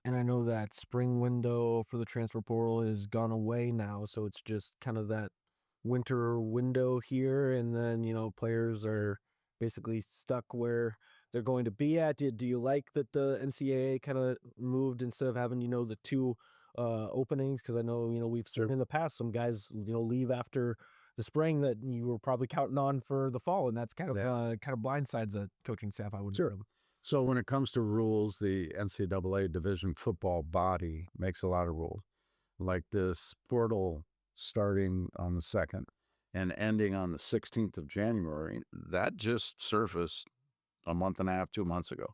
And I know that spring window for the transfer portal is gone away now, so it's just kind of that winter window here, and then, players are basically stuck where they're going to be at. Do you like that the NCAA kind of moved instead of having, the two openings? Because I know, we've seen in the past some guys, leave after the spring that you were probably counting on for the fall, and that's kind of blindsides the coaching staff, I would Sure. assume. So when it comes to rules, the NCAA division football body makes a lot of rules, like this portal starting on the 2nd and ending on the 16th of January. That just surfaced a month and a half, 2 months ago.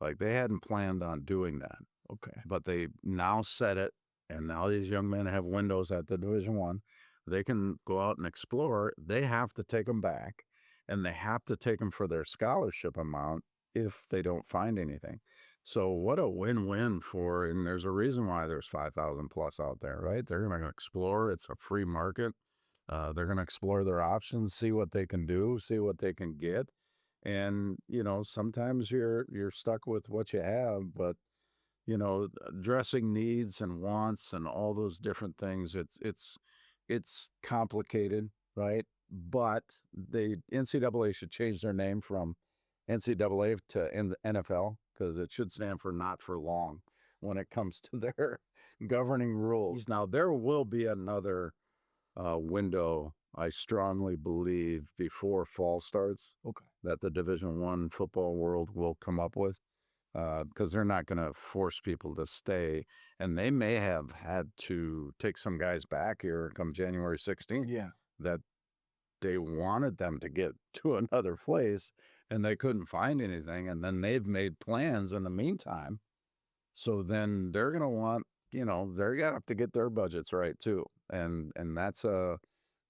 Like they hadn't planned on doing that, Okay. but they now said it, and now these young men have windows at the Division One. They can go out and explore. They have to take them back, and they have to take them for their scholarship amount if they don't find anything. So what a win-win for, and there's a reason why there's 5,000 plus out there, right? They're going to explore. It's a free market. They're going to explore their options, see what they can do, see what they can get. And, sometimes you're stuck with what you have, but, addressing needs and wants and all those different things, it's complicated, right? But the NCAA should change their name from NCAA to NFL, because it should stand for not for long when it comes to their governing rules. Now, there will be another window, I strongly believe, before fall starts. Okay. That the Division One football world will come up with, because they're not going to force people to stay, and they may have had to take some guys back here come January 16th. Yeah. That they wanted them to get to another place, and they couldn't find anything, and then they've made plans in the meantime. So then they're going to want, they're going to have to get their budgets right too. And that's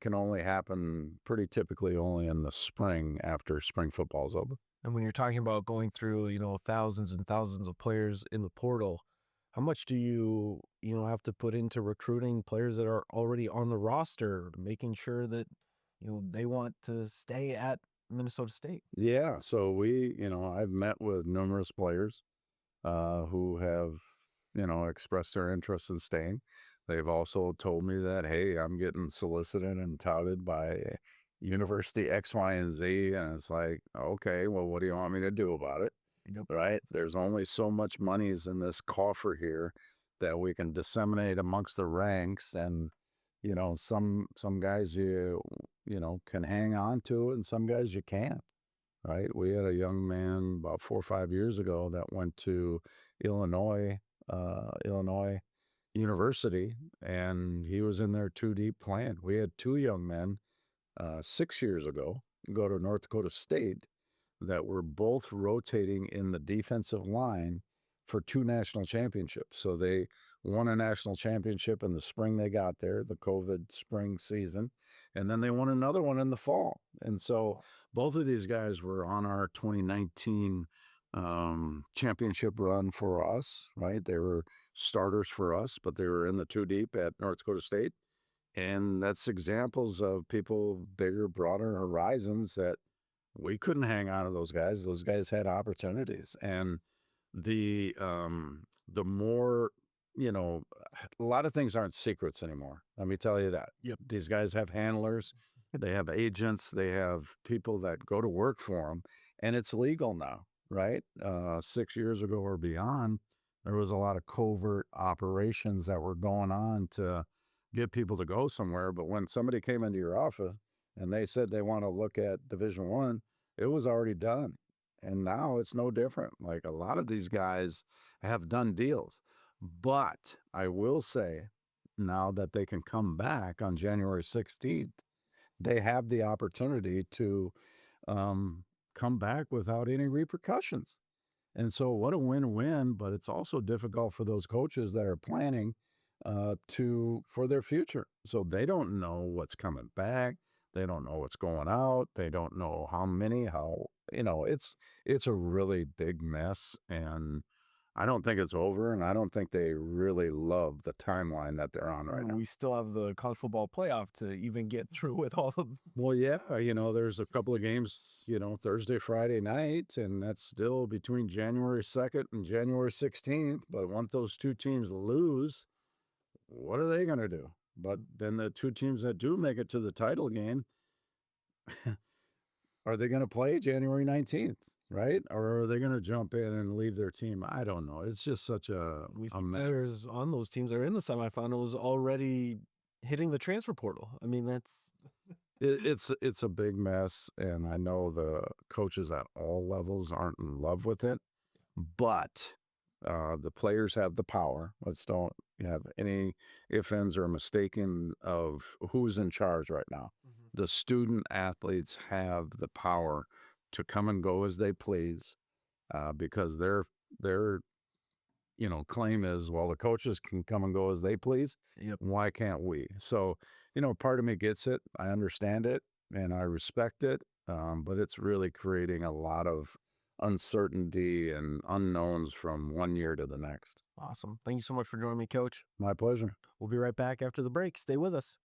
can only happen pretty typically only in the spring after spring football's over. And when you're talking about going through, thousands and thousands of players in the portal, how much do you, have to put into recruiting players that are already on the roster, making sure that, they want to stay at Minnesota State? Yeah. So I've met with numerous players who have, expressed their interest in staying. They've also told me that, hey, I'm getting solicited and touted by University X, Y, and Z. And it's like, okay, well, what do you want me to do about it? Yep. Right? There's only so much money is in this coffer here that we can disseminate amongst the ranks. And, some guys can hang on to it, and some guys you can't. Right? We had a young man about 4 or 5 years ago that went to Illinois University, and he was in there too deep playing. We had two young men 6 years ago go to North Dakota State that were both rotating in the defensive line for two national championships. So they won a national championship in the spring they got there, the COVID spring season, and then they won another one in the fall. And so both of these guys were on our 2019 championship run for us, right? They were starters for us, but they were in the two deep at North Dakota State. And that's examples of people, bigger, broader horizons, that we couldn't hang on to those guys. Those guys had opportunities. And the more, a lot of things aren't secrets anymore. Let me tell you that. Yep. These guys have handlers, they have agents, they have people that go to work for them, and it's legal now, right? 6 years ago or beyond, there was a lot of covert operations that were going on to get people to go somewhere. But when somebody came into your office and they said they want to look at Division One, it was already done. And now it's no different. Like, a lot of these guys have done deals. But I will say, now that they can come back on January 16th, they have the opportunity to come back without any repercussions. And so what a win-win, but it's also difficult for those coaches that are planning for their future. So they don't know what's coming back. They don't know what's going out. They don't know how many, it's a really big mess. And I don't think it's over, and I don't think they really love the timeline that they're on right now. We still have the college football playoff to even get through with all of. Well, yeah, there's a couple of games, Thursday, Friday night, and that's still between January 2nd and January 16th. But once those two teams lose, what are they going to do? But then the two teams that do make it to the title game, are they going to play January 19th, right? Or are they going to jump in and leave their team? I don't know. It's just such We a see players on those teams that are in the semifinals already hitting the transfer portal. I mean, that's it's a big mess, and I know the coaches at all levels aren't in love with it, but the players have the power. Let's don't have any ifs, ands, or mistaken of who's in charge right now. The student athletes have the power to come and go as they please, because their claim is, well, the coaches can come and go as they please. Yep. Why can't we? So, part of me gets it. I understand it and I respect it. But it's really creating a lot of uncertainty and unknowns from one year to the next. Awesome. Thank you so much for joining me, Coach. My pleasure. We'll be right back after the break. Stay with us.